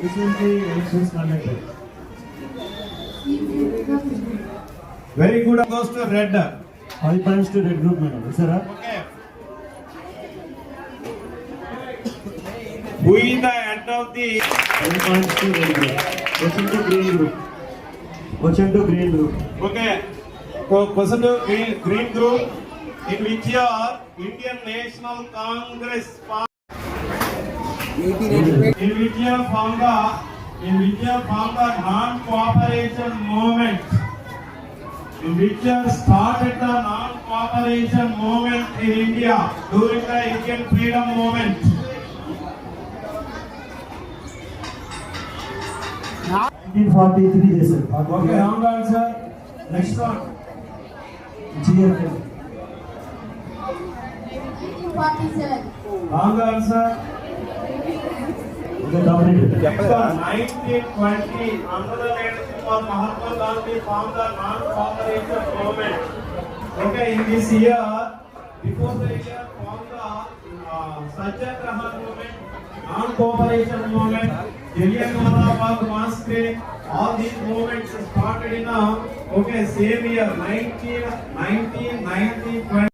recently elections conducted. Very good. Goes to red. 5 points to red group, madam. Sir, Okay. Who is the head of the? 10 points to red group. Question to green group. Question to green group. Okay. So question to green group. In which year Indian National Congress formed? In which year formed the non-cooperation movement? In which year started the non-cooperation movement in India during the Indian freedom movement? 1943 days, sir. Okay, wrong answer. Next one. GFL. 47. Wrong answer. Okay, dominated. Next one. 1920. Under the leadership of Mahatma Gandhi formed the non-cooperation movement. Okay, in this year, before the year formed the Satyagraha movement, non-cooperation movement, Jallianwala Bagh massacre, all these movements started in same year 1920.